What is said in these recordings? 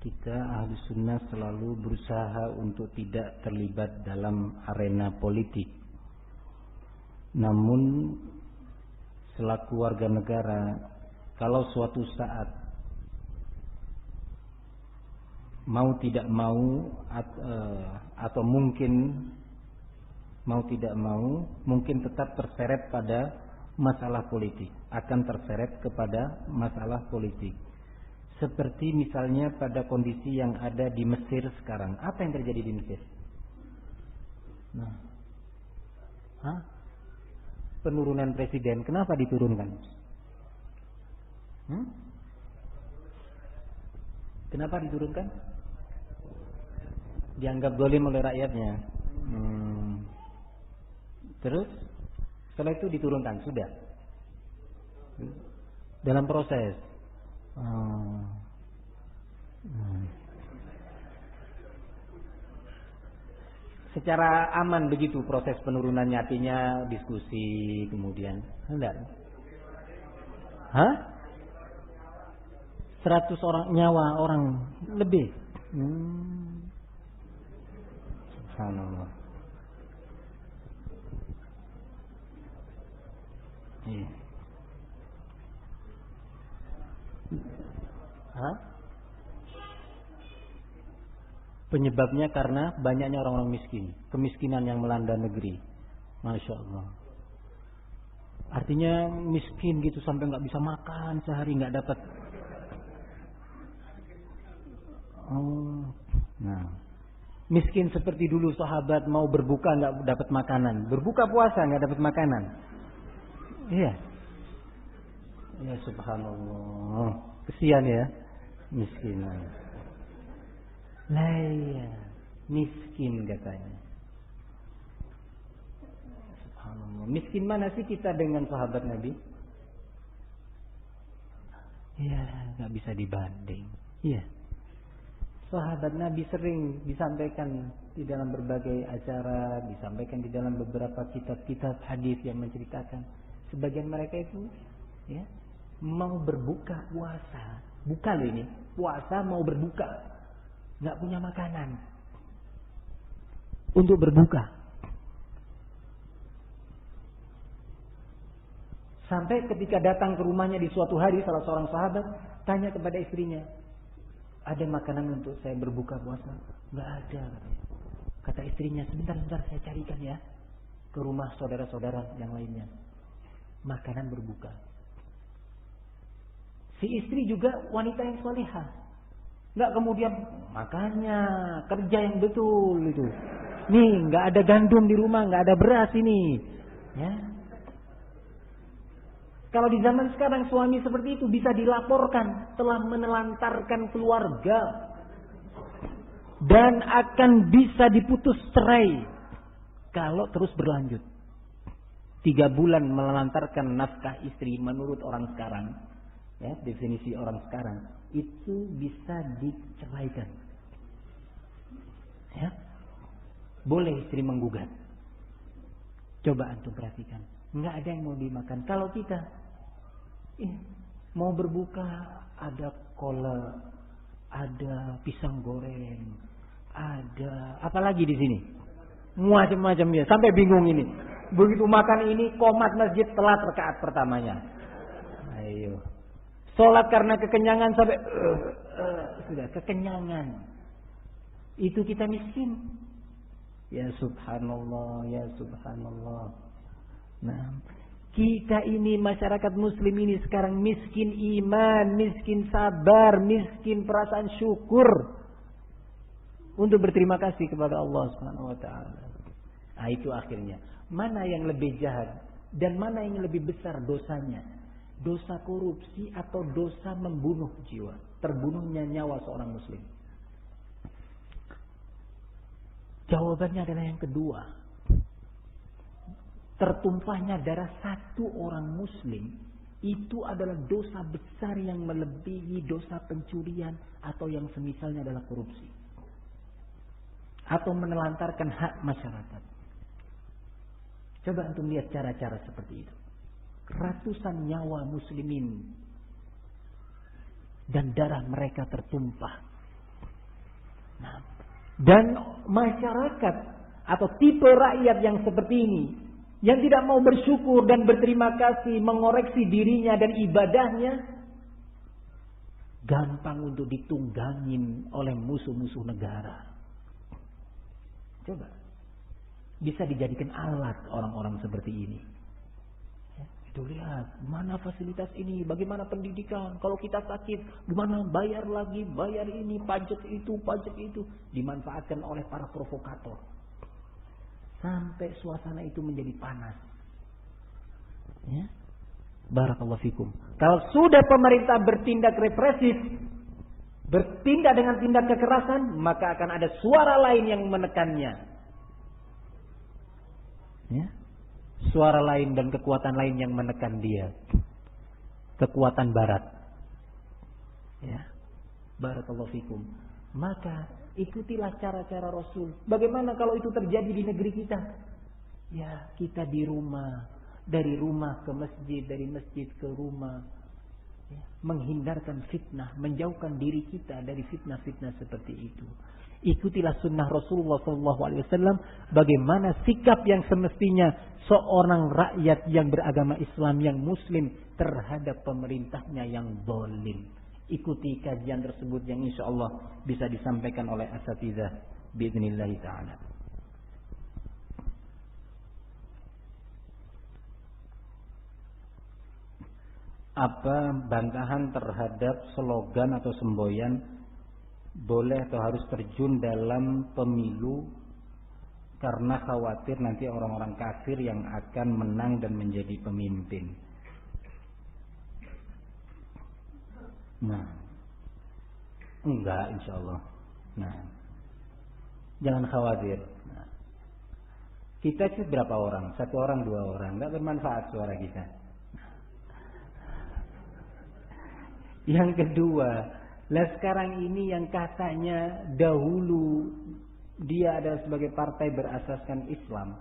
kita ahli sunnah selalu berusaha untuk tidak terlibat dalam arena politik. Namun selaku warga negara, kalau suatu saat mau tidak mau atau mungkin mau tidak mau mungkin tetap terseret pada masalah politik, akan terseret kepada masalah politik. Seperti misalnya pada kondisi yang ada di Mesir sekarang. Apa yang terjadi di Mesir? Penurunan presiden. Kenapa diturunkan? Kenapa diturunkan? Dianggap zalim oleh rakyatnya. Terus setelah itu diturunkan, sudah. Dalam proses. Secara aman begitu proses penurunannya, artinya diskusi kemudian. Enggak. 100 orang nyawa orang lebih. Subhanallah. Iya. Penyebabnya karena banyaknya orang-orang miskin, kemiskinan yang melanda negeri. Masya Allah. Artinya miskin gitu sampai nggak bisa makan sehari, nggak dapat. Miskin seperti dulu sahabat mau berbuka nggak dapat makanan, berbuka puasa nggak dapat makanan. Iya. Ya subhanallah. Kesian ya miskin. Lah iya, miskin katanya. Subhanallah. Miskin mana sih kita dengan sahabat Nabi? Ya, nggak bisa dibanding. Iya. Sahabat Nabi sering disampaikan di dalam berbagai acara, disampaikan di dalam beberapa kitab-kitab hadis yang menceritakan sebagian mereka itu ya mau berbuka puasa, buka loh ini, puasa mau berbuka, nggak punya makanan untuk berbuka. Sampai ketika datang ke rumahnya di suatu hari, salah seorang sahabat tanya kepada istrinya, ada makanan untuk saya berbuka puasa? Nggak ada katanya. Kata istrinya, sebentar saya carikan ya ke rumah saudara-saudara yang lainnya makanan berbuka. Si istri juga wanita yang salihah, nggak kemudian makanya kerja yang betul itu. Nih nggak ada gandum di rumah, nggak ada beras ini. Ya. Kalau di zaman sekarang suami seperti itu bisa dilaporkan telah menelantarkan keluarga dan akan bisa diputus cerai kalau terus berlanjut. 3 bulan menelantarkan nafkah istri menurut orang sekarang, ya definisi orang sekarang itu bisa diceraikan. Ya, boleh istri menggugat. Coba antum perhatikan, nggak ada yang mau dimakan. Kalau kita mau berbuka, ada kolak, ada pisang goreng, ada apa lagi di sini? Macam-macam ya, sampai bingung ini. Begitu makan ini, qomat masjid telat rakaat pertamanya. Ayo. Sholat karena kekenyangan sampai sudah kekenyangan. Itu kita miskin. Ya subhanallah, ya subhanallah. Nah, kita ini masyarakat muslim ini sekarang miskin iman, miskin sabar, miskin perasaan syukur untuk berterima kasih kepada Allah Subhanahu wa taala. Nah, itu akhirnya mana yang lebih jahat dan mana yang lebih besar dosanya? Dosa korupsi atau dosa membunuh jiwa, terbunuhnya nyawa seorang muslim? Jawabannya adalah yang kedua. Tertumpahnya darah satu orang muslim itu adalah dosa besar yang melebihi dosa pencurian atau yang semisalnya adalah korupsi atau menelantarkan hak masyarakat. Coba antum lihat cara-cara seperti itu. Ratusan nyawa muslimin dan darah mereka tertumpah Nah, dan masyarakat atau tipe rakyat yang seperti ini, yang tidak mau bersyukur dan berterima kasih, mengoreksi dirinya dan ibadahnya, gampang untuk ditunggangin oleh musuh-musuh negara. Coba, bisa dijadikan alat orang-orang seperti ini. Itu lihat, mana fasilitas ini, bagaimana pendidikan, kalau kita sakit, gimana bayar lagi, bayar ini, pajak itu, dimanfaatkan oleh para provokator. Sampai suasana itu menjadi panas. Ya. Barakallahu fikum. Kalau sudah pemerintah bertindak represif, bertindak dengan tindak kekerasan, maka akan ada suara lain yang menekannya. Ya. Suara lain dan kekuatan lain yang menekan dia. Kekuatan barat. Ya. Barakallahu fikum. Maka ikutilah cara-cara Rasul. Bagaimana kalau itu terjadi di negeri kita? Ya, kita di rumah, dari rumah ke masjid, dari masjid ke rumah, ya, menghindarkan fitnah, menjauhkan diri kita dari fitnah-fitnah seperti itu. Ikutilah sunnah Rasulullah SAW. Bagaimana sikap yang semestinya seorang rakyat yang beragama Islam, yang Muslim terhadap pemerintahnya yang zalim. Ikuti kajian tersebut yang insya Allah bisa disampaikan oleh asatizah biidznillah ta'ala. Apa bantahan terhadap slogan atau semboyan boleh atau harus terjun dalam pemilu karena khawatir nanti orang-orang kafir yang akan menang dan menjadi pemimpin? Nah, enggak, insya Allah. Nah, jangan khawatir. Nah, kita sih berapa orang? 1 orang, 2 orang. Enggak bermanfaat suara kita. Yang kedua, lah sekarang ini yang katanya dahulu dia adalah sebagai partai berasaskan Islam,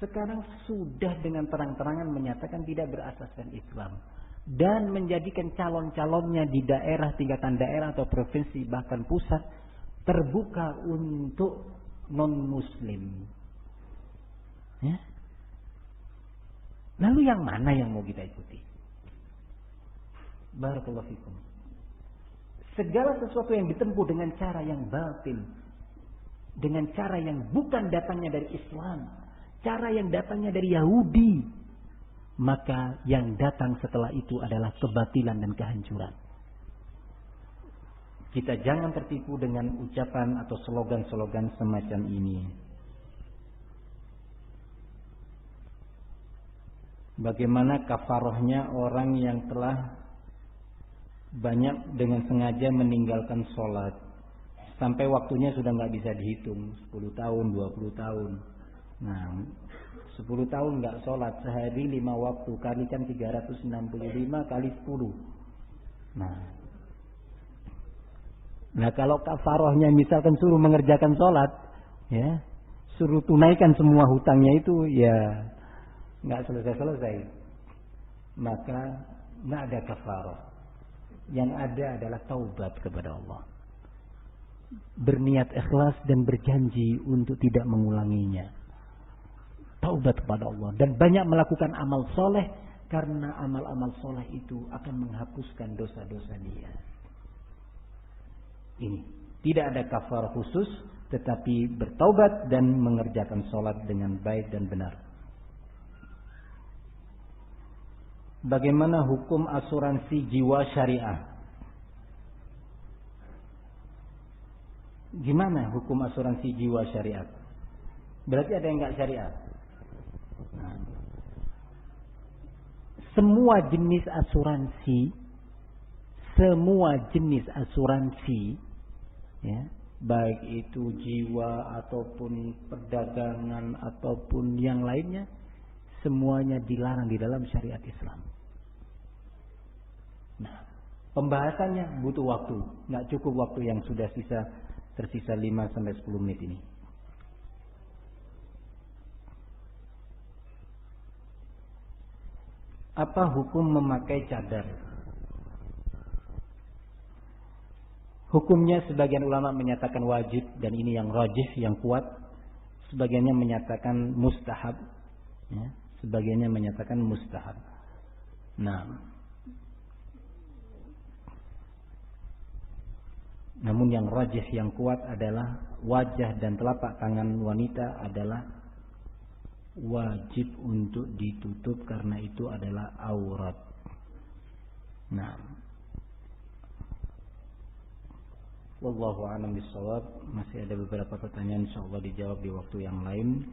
sekarang sudah dengan terang-terangan menyatakan tidak berasaskan Islam. Dan menjadikan calon-calonnya di daerah, tingkatan daerah atau provinsi bahkan pusat terbuka untuk non-muslim. Ya? Lalu yang mana yang mau kita ikuti? Barakallahu fikum. Segala sesuatu yang ditempuh dengan cara yang batil, dengan cara yang bukan datangnya dari Islam, cara yang datangnya dari Yahudi, maka yang datang setelah itu adalah kebatilan dan kehancuran. Kita jangan tertipu dengan ucapan atau slogan-slogan semacam ini. Bagaimana kafarohnya orang yang telah banyak dengan sengaja meninggalkan sholat sampai waktunya sudah nggak bisa dihitung, 10 tahun, 20 tahun. Nah, 10 tahun nggak sholat, sehari 5 waktu, kalikan 365 kali 10. Nah kalau kafarohnya misalkan suruh mengerjakan sholat, ya, suruh tunaikan semua hutangnya itu, ya nggak selesai-selesai. Maka nggak ada kafaroh. Yang ada adalah taubat kepada Allah. Berniat ikhlas dan berjanji untuk tidak mengulanginya. Taubat kepada Allah dan banyak melakukan amal soleh, karena amal-amal soleh itu akan menghapuskan dosa-dosa dia. Ini tidak ada kafar khusus, tetapi bertaubat dan mengerjakan sholat dengan baik dan benar. Bagaimana hukum asuransi jiwa syariah? Gimana hukum asuransi jiwa syariat? Berarti ada yang enggak syariat. Nah, semua jenis asuransi, ya, baik itu jiwa ataupun perdagangan ataupun yang lainnya, semuanya dilarang di dalam syariat Islam. Nah, pembahasannya butuh waktu, nggak cukup waktu yang sudah tersisa 5-10 menit ini. Apa hukum memakai cadar? Hukumnya sebagian ulama menyatakan wajib dan ini yang rajih, yang kuat. Sebagiannya menyatakan mustahab. Ya, sebagiannya menyatakan mustahab. Nah, namun yang rajih, yang kuat adalah wajah dan telapak tangan wanita adalah wajib untuk ditutup karena itu adalah aurat. Nah, wallahu a'lam bishawab. Masih ada beberapa pertanyaan, insyaallah dijawab di waktu yang lain.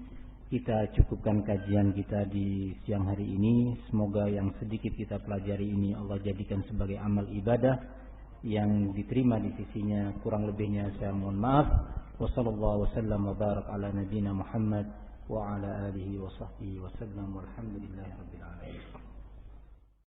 Kita cukupkan kajian kita di siang hari ini. Semoga yang sedikit kita pelajari ini Allah jadikan sebagai amal ibadah yang diterima di sisinya. Kurang lebihnya saya mohon maaf. Wassallallahu wasallam wa barak ala nabiyina Muhammad wa ala alihi wa sahbihi wasallam walhamdulillahi rabbil alamin.